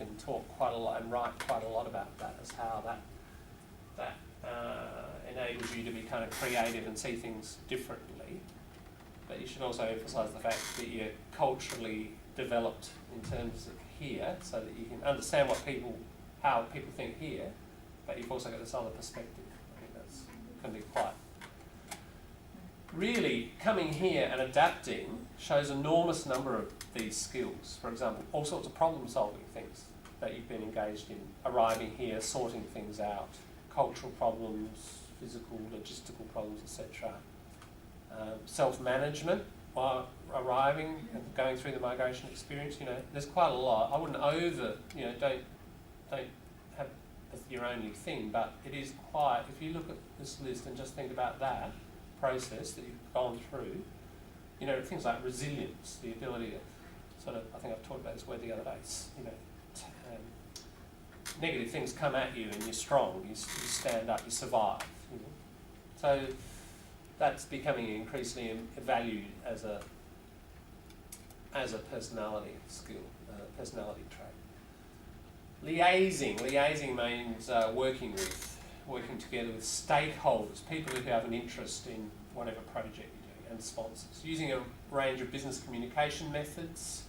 can talk quite a lot and write quite a lot about that, as how that enables you to be kind of creative and see things differently. But you should also emphasise the fact that you're culturally developed in terms of here, so that you can understand how people think here, but you've also got this other perspective. I think that's going to be quite... Really, coming here and adapting shows enormous number of these skills. For example, all sorts of problem-solving things that you've been engaged in, arriving here, sorting things out, cultural problems, physical, logistical problems, etc. Self-management while arriving and going through the migration experience. There's quite a lot. I wouldn't don't have as your only thing, but it is quite, if you look at this list and just think about that process that you've gone through, things like resilience, the ability to I think I've talked about this word the other day, negative things come at you and you're strong, you stand up, you survive. So that's becoming increasingly valued as a personality skill, personality trait. Liaising means working together with stakeholders, people who have an interest in whatever project you're doing, and sponsors. Using a range of business communication methods.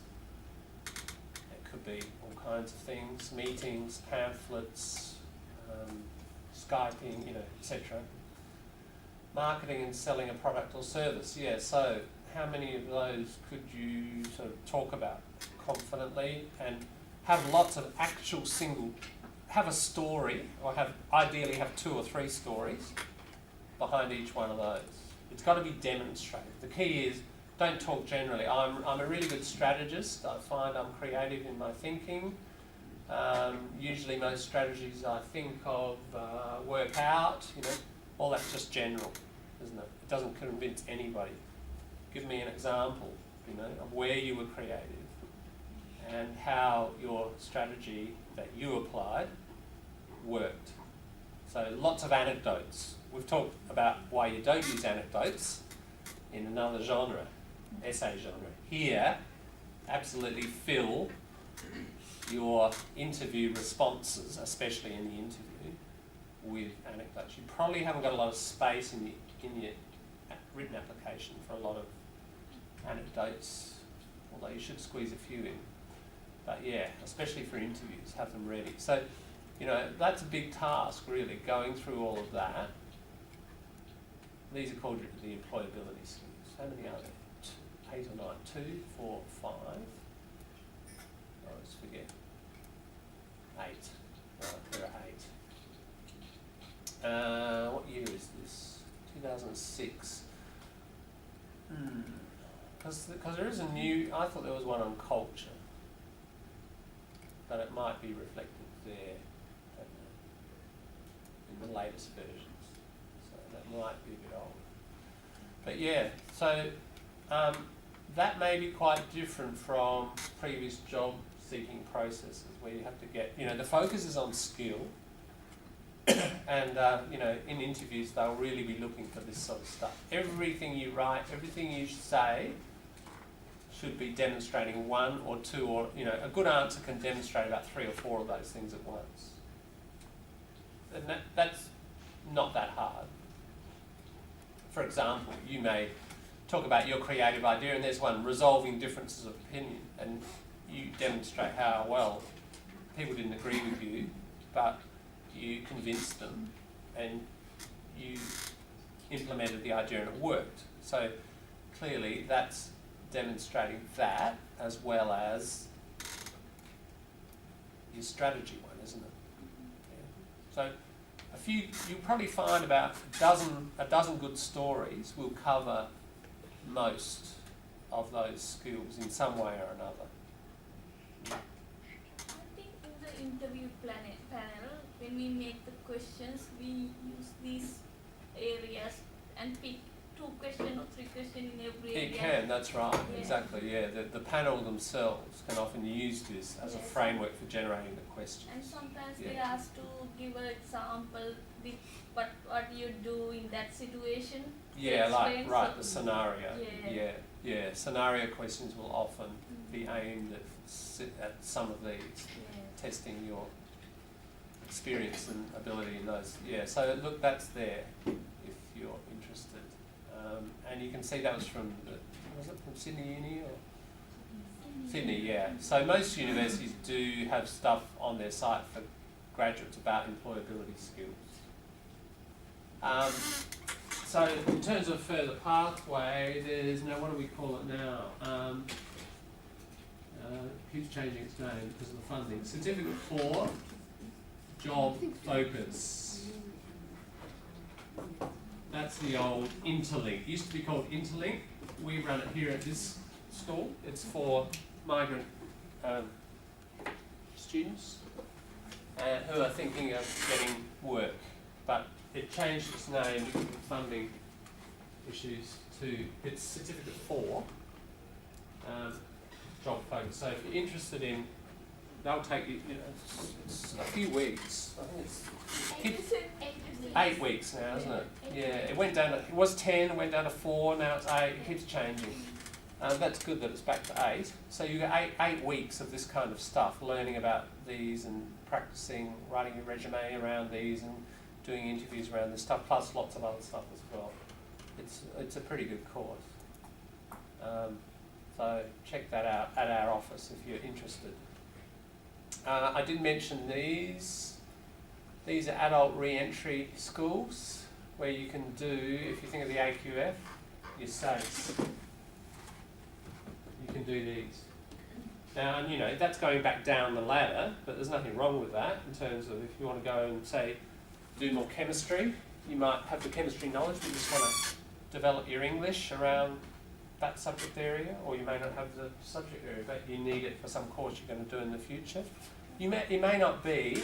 It could be all kinds of things, meetings, pamphlets, Skyping, etc. Marketing and selling a product or service. Yeah, so how many of those could you sort of talk about confidently and have lots of actual have a story, or ideally have 2 or 3 stories behind each one of those. It's got to be demonstrated. The key is, don't talk generally. I'm a really good strategist. I find I'm creative in my thinking. Usually most strategies I think of work out, all that's just general, isn't it? It doesn't convince anybody. Give me an example, of where you were creative and how your strategy that you applied worked. So lots of anecdotes. We've talked about why you don't use anecdotes in another genre, essay genre. Here, absolutely fill your interview responses, especially in the interview, with anecdotes. You probably haven't got a lot of space in your written application for a lot of anecdotes, although you should squeeze a few in. But yeah, especially for interviews, have them ready. So, that's a big task, really, going through all of that. These are called the employability skills. How many are there? 8 or 9? 2, 4, 5. I always forget. 8. Right, there are 8. What year is this? 2006. Because there is a new... I thought there was one on culture. But it might be reflected there in the latest versions. So that might be a bit old. But yeah, so that may be quite different from previous job seeking processes where you have to get, the focus is on skill. And, in interviews they'll really be looking for this sort of stuff. Everything you write, everything you say should be demonstrating 1 or 2 or, a good answer can demonstrate about 3 or 4 of those things at once. And that's not that hard. For example, you may talk about your creative idea and there's one, resolving differences of opinion, and you demonstrate how, well, people didn't agree with you, but you convinced them and you implemented the idea and it worked. So clearly that's demonstrating that as well as your strategy one, isn't it? Yeah. So you'll probably find about a dozen good stories will cover most of those skills in some way or another. I think in the interview panel, when we make the questions, we use these areas and pick 2 questions or 3 questions in every area. It can, that's right, yeah. Exactly, yeah. The panel themselves can often use this as a framework for generating the question. And sometimes they ask to give an example with what you do in that situation. Yeah, the scenario. Yeah. Scenario questions will often be aimed at some of these testing your experience and ability in those. Yeah, so look, that's there if you're interested. And you can see that was from, was it from Sydney Uni or? Sydney, yeah. So most universities do have stuff on their site for graduates about employability skills. So in terms of further pathway, there's now, what do we call it now? Keeps changing its name because of the funding. Certificate 4, job focus. That's the old Interlink. It used to be called Interlink. We run it here at this school. It's for migrant students who are thinking of getting work, but it changed its name because of funding issues to its Certificate 4, job focus. So if you're interested in, they'll take you, it's a few weeks. I think it's 8 weeks now, isn't it? Yeah, it went down. It was 10, it went down to 4. Now it's 8. It keeps changing. That's good that it's back to 8. So you get eight weeks of this kind of stuff, learning about these and practicing, writing your resume around these and doing interviews around this stuff, plus lots of other stuff as well. It's a pretty good course. So check that out at our office if you're interested. I did mention these. These are adult re-entry schools where you can do, if you think of the AQF, your SACE. You can do these. Now, and you know, that's going back down the ladder, but there's nothing wrong with that in terms of if you want to go and say, do more chemistry, you might have the chemistry knowledge, but you just want to develop your English around that subject area, or you may not have the subject area, but you need it for some course you're going to do in the future. It may not be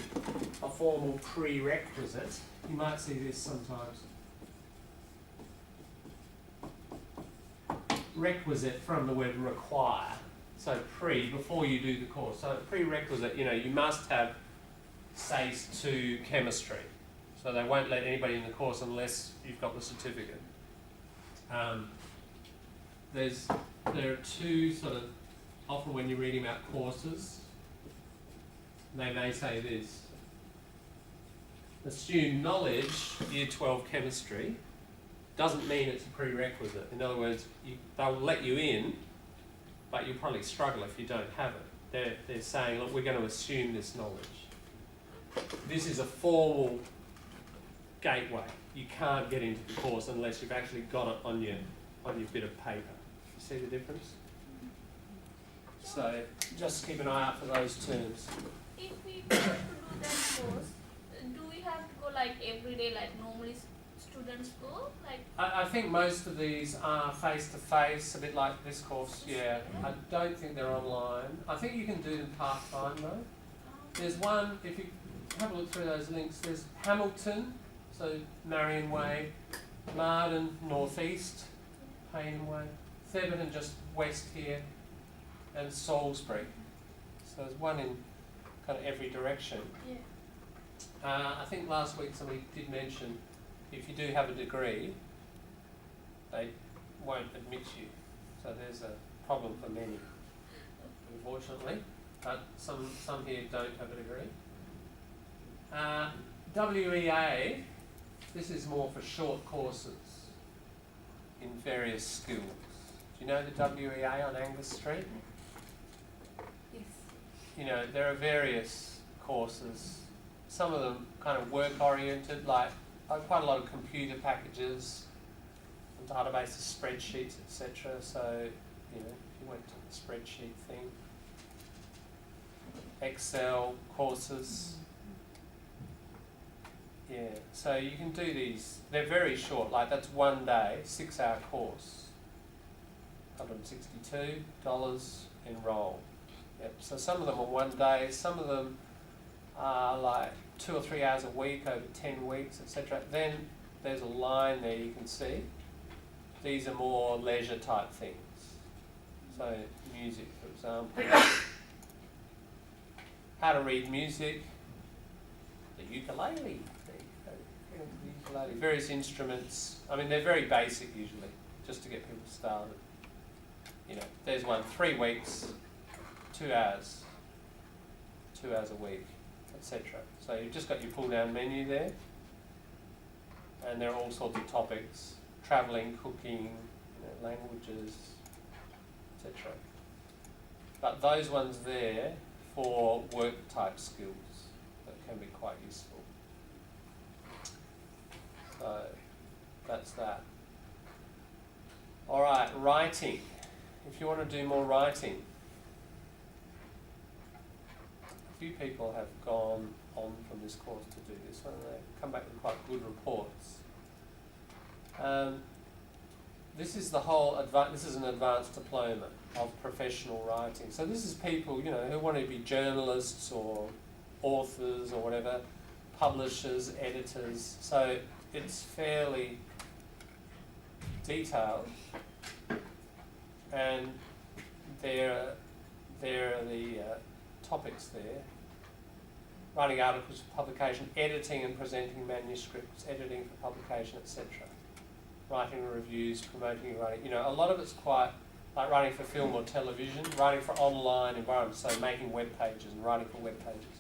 a formal prerequisite. You might see this sometimes. Requisite from the word require. So before you do the course. So prerequisite, you must have SACE 2 chemistry. So they won't let anybody in the course unless you've got the certificate. There are two sort of, often when you're reading about courses, they may say this: assume knowledge, year 12 chemistry, doesn't mean it's a prerequisite. In other words, they'll let you in, but you'll probably struggle if you don't have it. They're saying, look, we're going to assume this knowledge. This is a formal gateway. You can't get into the course unless you've actually got it on your bit of paper. You see the difference? So just keep an eye out for those terms. If we want to do that course, do we have to go like every day, like normally students go? Like I think most of these are face-to-face, a bit like this course, yeah. I don't think they're online. I think you can do them part-time though. There's one, if you have a look through those links, there's Hamilton, so Marion Way, Marden, Northeast, Payne Way, Theberton just west here, and Salisbury. So there's one in kind of every direction. yeah. I think last week somebody did mention if you do have a degree, they won't admit you. So there's a problem for many, unfortunately. But some here don't have a degree. WEA, this is more for short courses in various schools. Do you know the WEA on Angus Street? Yes. There are various courses. Some of them kind of work-oriented, like quite a lot of computer packages, databases, spreadsheets, etc. So, if you went to the spreadsheet thing, Excel courses. Yeah, so you can do these. They're very short, like that's 1 day, 6-hour course. $162 enroll. Yep. So some of them are 1 day, some of them are like 2 or 3 hours a week over 10 weeks, etc. Then there's a line there you can see. These are more leisure type things. So music, for example. How to read music. The ukulele. The ukulele. Various instruments. I mean, they're very basic usually, just to get people started. There's one, 3 weeks, 2 hours. 2 hours a week, etc. So you've just got your pull-down menu there, and there are all sorts of topics: travelling, cooking, languages, etc. But those ones there for work-type skills that can be quite useful. So that's that. All right, writing. If you want to do more writing, a few people have gone on from this course to do this one, and they've come back with quite good reports. This is the whole this is an advanced diploma of professional writing. So this is people, who want to be journalists or authors or whatever, publishers, editors. So it's fairly detailed, and there are the topics there: writing articles for publication, editing and presenting manuscripts, editing for publication, etc. Writing reviews, promoting your writing. A lot of it's quite like writing for film or television, writing for online environments, so making web pages and writing for web pages.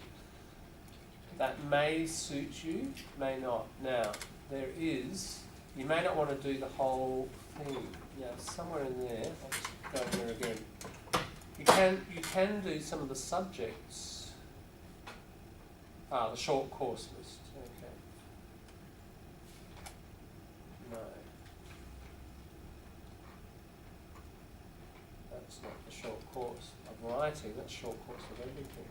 That may suit you, may not. Now, you may not want to do the whole thing. Yeah, somewhere in there, I'll just go in there again. You can do some of the subjects. The short course list. Okay. No. That's not the short course of writing, that's short course of everything.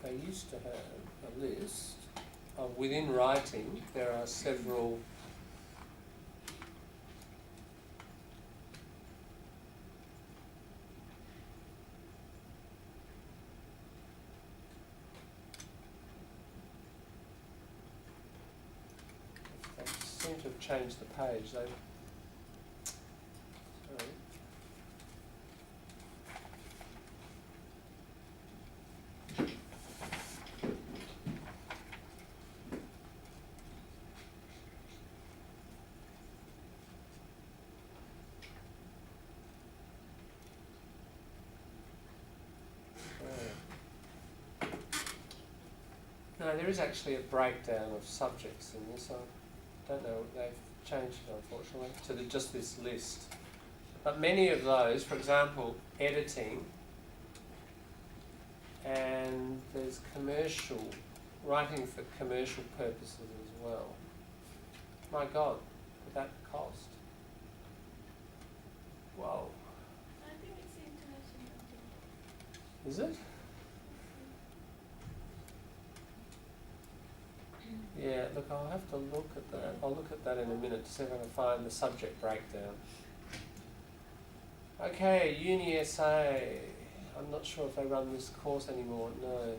They used to have a list of, within writing, there are several they seem to have changed the page. Sorry. No, there is actually a breakdown of subjects in this. I don't know, they've changed it unfortunately to just this list. But many of those, for example, editing, and there's writing for commercial purposes as well. My God, would that cost? Whoa. I think it's international. Is it? Yeah, look, I'll have to look at that. I'll look at that in a minute to see if I can find the subject breakdown. Okay, Uni SA. I'm not sure if they run this course anymore. No.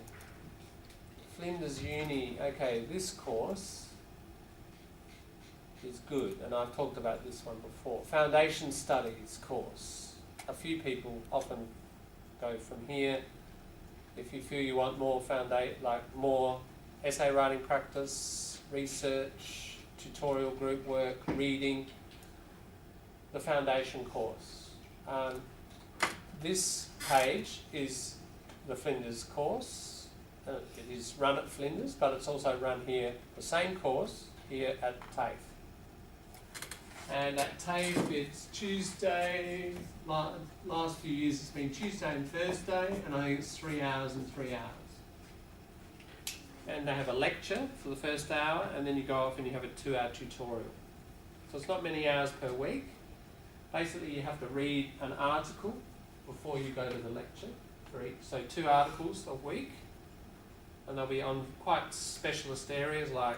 Flinders Uni. Okay, this course is good, and I've talked about this one before. Foundation Studies course. A few people often go from here. If you feel you want more more essay writing practice, research, tutorial group work, reading, the foundation course. This page is the Flinders course. It is run at Flinders, but it's also run here, the same course, here at TAFE. And at TAFE it's Tuesday, last few years it's been Tuesday and Thursday, and I think it's 3 hours and 3 hours. And they have a lecture for the first hour, and then you go off and you have a 2-hour tutorial. So it's not many hours per week. Basically you have to read an article before you go to the lecture for each. So 2 articles a week, and they'll be on quite specialist areas like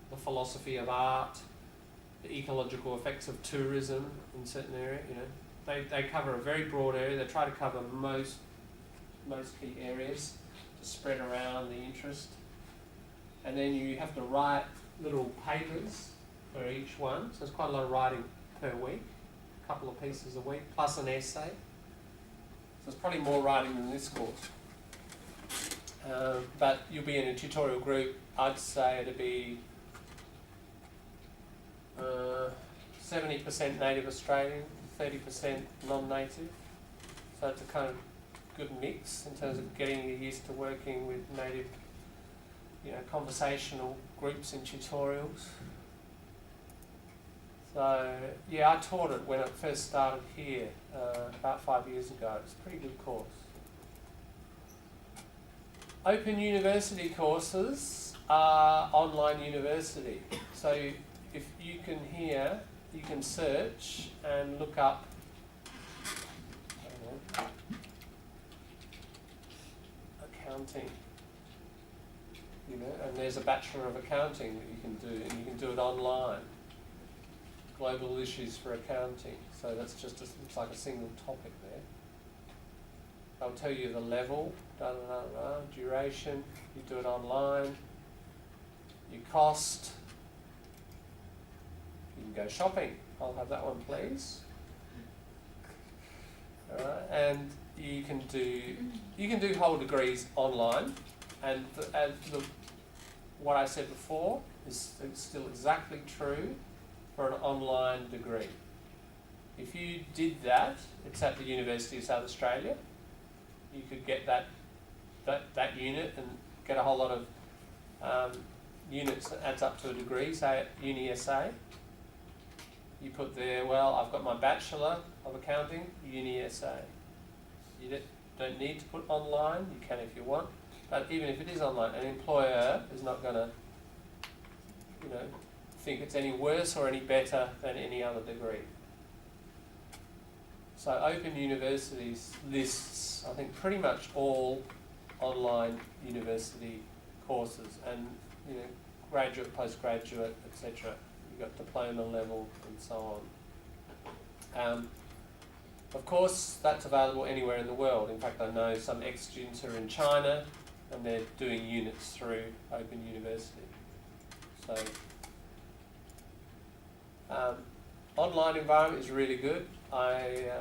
the philosophy of art, the ecological effects of tourism in certain areas. They cover a very broad area. They try to cover most key areas to spread around the interest. And then you have to write little papers for each one. So it's quite a lot of writing per week, a couple of pieces a week, plus an essay. So it's probably more writing than this course. But you'll be in a tutorial group. I'd say it'd be 70% Native Australian, 30% non-native. So it's a kind of good mix in terms of getting you used to working with native, conversational groups in tutorials. So yeah, I taught it when it first started here about 5 years ago. It's a pretty good course. Open University courses are online university. So if you can here, you can search and look up accounting, and there's a Bachelor of Accounting that you can do, and you can do it online. Global issues for accounting. So that's just looks like a single topic there. I'll tell you the level, duration, you do it online, your cost, you can go shopping. I'll have that one, please. Alright, and you can do whole degrees online, and what I said before is still exactly true for an online degree. If you did that, it's at the University of South Australia. You could get that unit and get a whole lot of units that adds up to a degree, say at Uni SA. You put there, well, I've got my Bachelor of Accounting, Uni SA. You don't need to put online, you can if you want, but even if it is online, an employer is not going to, think it's any worse or any better than any other degree. So Open Universities lists, I think, pretty much all online university courses, and graduate, postgraduate, etc. You've got diploma level and so on. Of course, that's available anywhere in the world. In fact, I know some ex-students are in China, and they're doing units through Open University. So, online environment is really good. My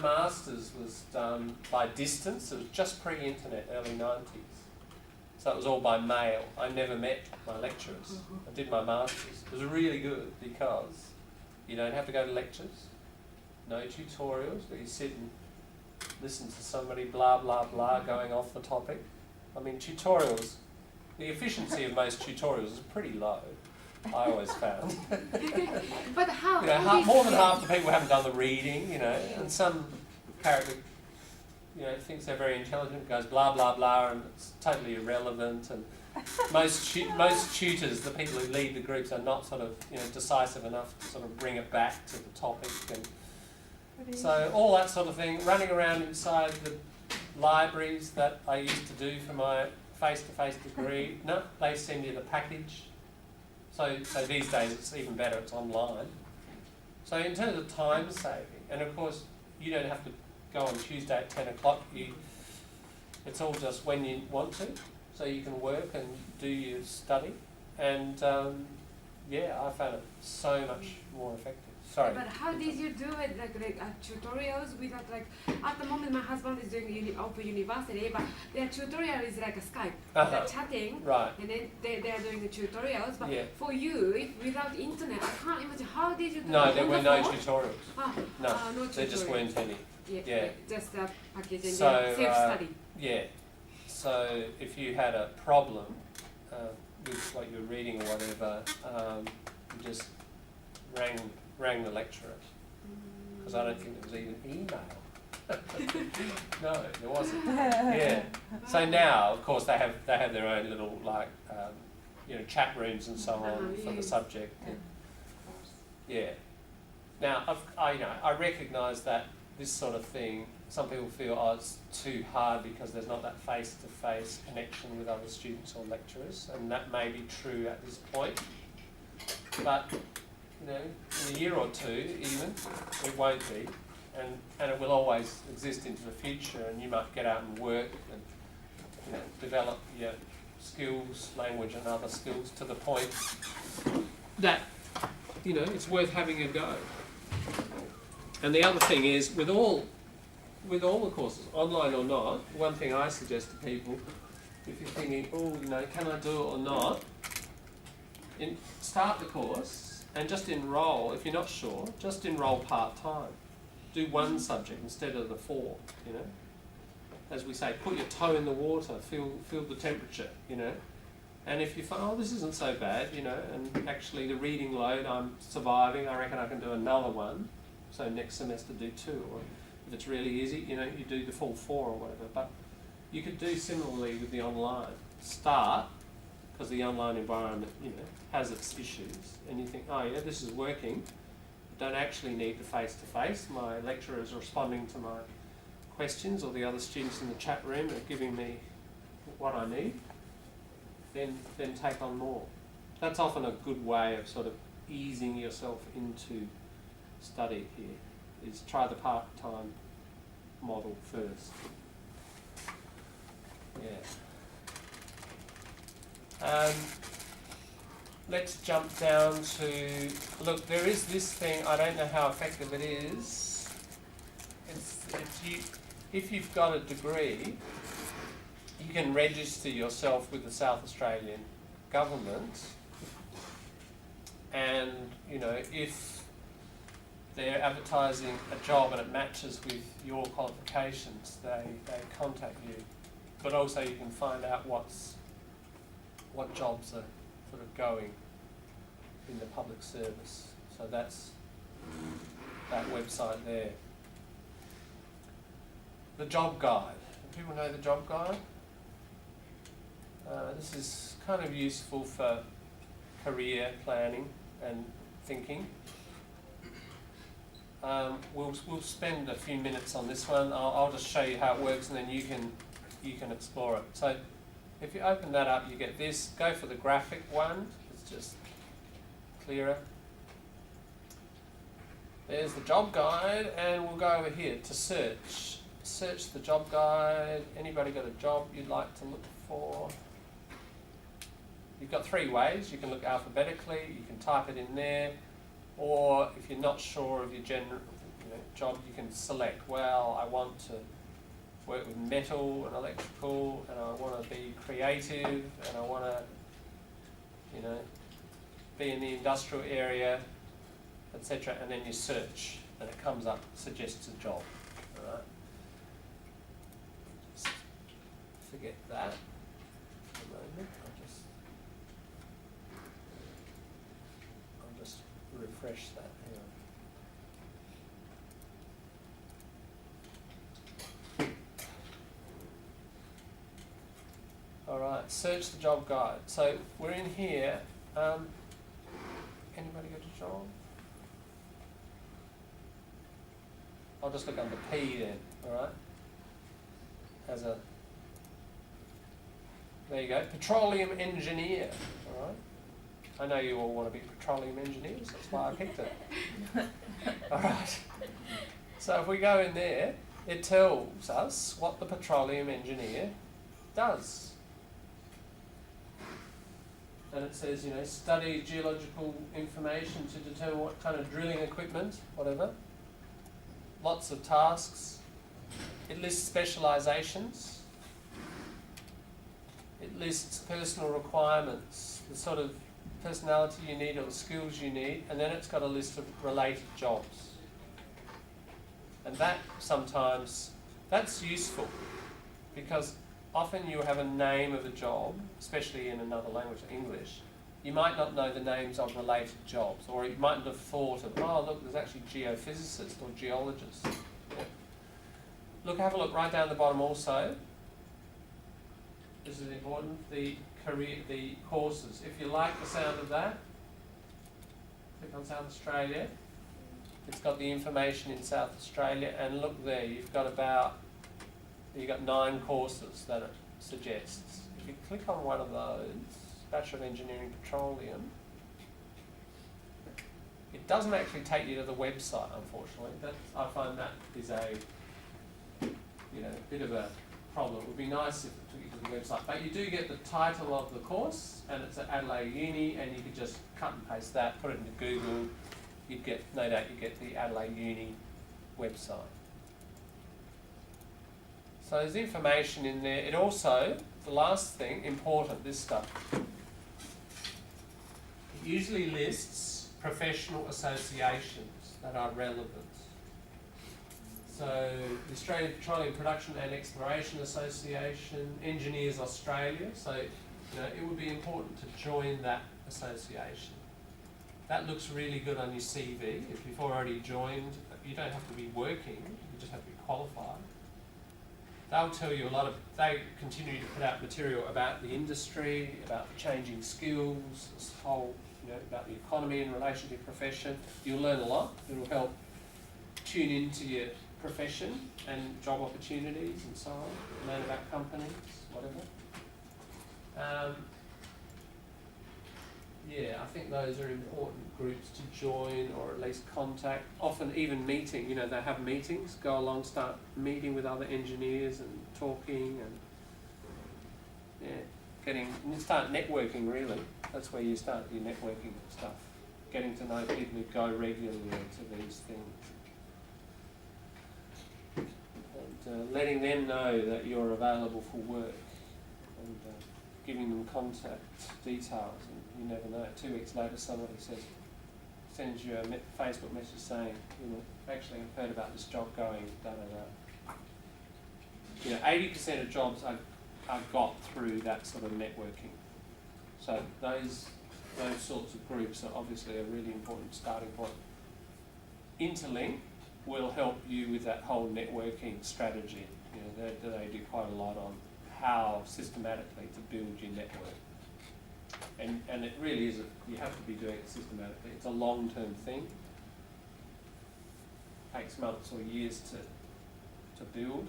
master's was done by distance. It was just pre-internet, early 90s. So it was all by mail. I never met my lecturers. I did my master's. It was really good because you don't have to go to lectures, no tutorials, where you sit and listen to somebody blah, blah, blah going off the topic. I mean, tutorials, the efficiency of most tutorials is pretty low, I always found. But how? More than half the people haven't done the reading, and some character, thinks they're very intelligent, goes blah, blah, blah, and it's totally irrelevant. And most tutors, the people who lead the groups, are not sort of, decisive enough to sort of bring it back to the topic. And so all that sort of thing, running around inside the libraries that I used to do for my face-to-face degree. No, they send you the package. So these days it's even better, it's online. So in terms of time saving, and of course you don't have to go on Tuesday at 10 o'clock, it's all just when you want to, so you can work and do your study, and I found it so much more effective. Sorry. But how did you do it, like tutorials without at the moment my husband is doing Open University, but their tutorial is like a Skype. They're chatting, right. And then they are doing the tutorials, but Yeah. for you, without internet, I can't imagine, how did you do No, it there on were the no phone? tutorials. No There just tutorial. weren't any. Yeah. Just a package and So, self-study. Yeah. So if you had a problem with what you're reading or whatever, you just rang the lecturer, because I don't think there was even email. No, there wasn't. Yeah. So now, of course, they have their own little chat rooms and so on for the subject. Yeah. Now, I recognise that this sort of thing, some people feel, it's too hard because there's not that face-to-face connection with other students or lecturers, and that may be true at this point. But in a year or two, even, it won't be, and it will always exist into the future. And you might get out and work and develop your skills, language, and other skills to the point that it's worth having a go. And the other thing is, with all the courses, online or not, one thing I suggest to people, if you're thinking, can I do it or not, start the course and just enrol, if you're not sure, just enrol part-time. Do one subject instead of the 4, you know. As we say, put your toe in the water, feel the temperature, you know. And if you find, oh, this isn't so bad, you know, and actually the reading load, I'm surviving, I reckon I can do another one. So next semester do 2, or if it's really easy, you know, you do the full 4 or whatever. But you could do similarly with the online. Start, because the online environment, you know, has its issues, and you think, oh yeah, this is working. Don't actually need the face-to-face. My lecturer is responding to my questions, or the other students in the chat room are giving me what I need. Then take on more. That's often a good way of sort of easing yourself into study here, is try the part-time model first. Yeah. Let's jump down to, look, there is this thing, I don't know how effective it is. If you've got a degree, you can register yourself with the South Australian government, and, you know, if they're advertising a job and it matches with your qualifications, they contact you. But also you can find out what jobs are sort of going in the public service. So that's that website there. The job guide. Do people know the job guide? This is kind of useful for career planning and thinking. We'll spend a few minutes on this one. I'll just show you how it works, and then you can explore it. So if you open that up, you get this. Go for the graphic one. It's just clearer. There's the job guide, and we'll go over here to search. Search the job guide. Anybody got a job you'd like to look for? You've got 3 ways. You can look alphabetically, you can type it in there, or if you're not sure of your job, you can select, well, I want to work with metal and electrical, and I want to be creative, and I want to, you know, be in the industrial area, etc. And then you search, and it comes up, suggests a job. All right. Just forget that for a moment. I'll just refresh that here. Alright, search the job guide. So we're in here. Anybody got a job? I'll just look under P then, alright? There you go, petroleum engineer, alright? I know you all want to be petroleum engineers, that's why I picked it. Alright, so if we go in there, it tells us what the petroleum engineer does. And it says, you know, study geological information to determine what kind of drilling equipment, whatever. Lots of tasks. It lists specialisations. It lists personal requirements, the sort of personality you need or the skills you need, and then it's got a list of related jobs. And that sometimes, that's useful, because often you have a name of a job, especially in another language, English. You might not know the names of related jobs, or you mightn't have thought of, oh look, there's actually geophysicists or geologists. Yeah. Look, have a look right down the bottom also. This is important, the courses. If you like the sound of that, click on South Australia. It's got the information in South Australia, and look there, you've got 9 courses that it suggests. If you click on one of those, Bachelor of Engineering Petroleum, it doesn't actually take you to the website, unfortunately. I find that is a bit of a problem. It would be nice if it took you to the website. But you do get the title of the course, and it's at Adelaide Uni, and you could just cut and paste that, put it into Google, no doubt you'd get the Adelaide Uni website. So there's information in there. It also, the last thing, important, this stuff. usually lists professional associations that are relevant. So the Australian Petroleum Production and Exploration Association, Engineers Australia, so it would be important to join that association. That looks really good on your CV. If you've already joined, you don't have to be working, you just have to be qualified. They'll tell you they continue to put out material about the industry, about the changing skills, this whole, about the economy in relation to your profession. You'll learn a lot. It'll help tune into your profession and job opportunities and so on, learn about companies, whatever. I think those are important groups to join or at least contact. Often even meeting, they have meetings, go along, start meeting with other engineers and talking and start networking really. That's where you start your networking stuff. Getting to know people who go regularly to these things. And letting them know that you're available for work and giving them contact details. And you never know. 2 weeks later somebody sends you a Facebook message saying, actually I've heard about this job going, da da da. 80% of jobs are got through that sort of networking. So those sorts of groups are obviously a really important starting point. Interlink will help you with that whole networking strategy. They do quite a lot on how systematically to build your network. And it really is, you have to be doing it systematically. It's a long-term thing. It takes months or years to build.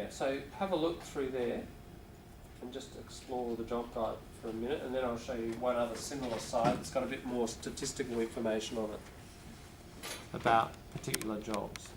So have a look through there and just explore the job guide for a minute, and then I'll show you one other similar site that's got a bit more statistical information on it about particular jobs.